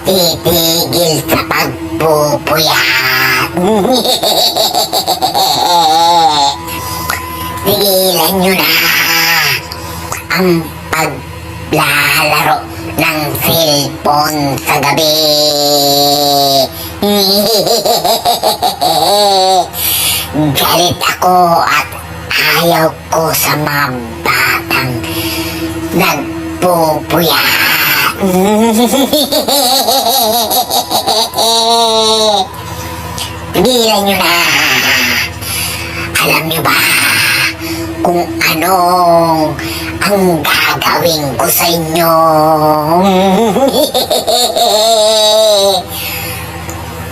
titigil sa pagpupuyat. Tigilan nyo na ang paglalaro ng cellphone sa gabi. Galit ako at ayaw ko sa mga batang nagpupuyat. Tigilan nyo na. Alam nyo ba kung anong ang gagawin ko sa inyo?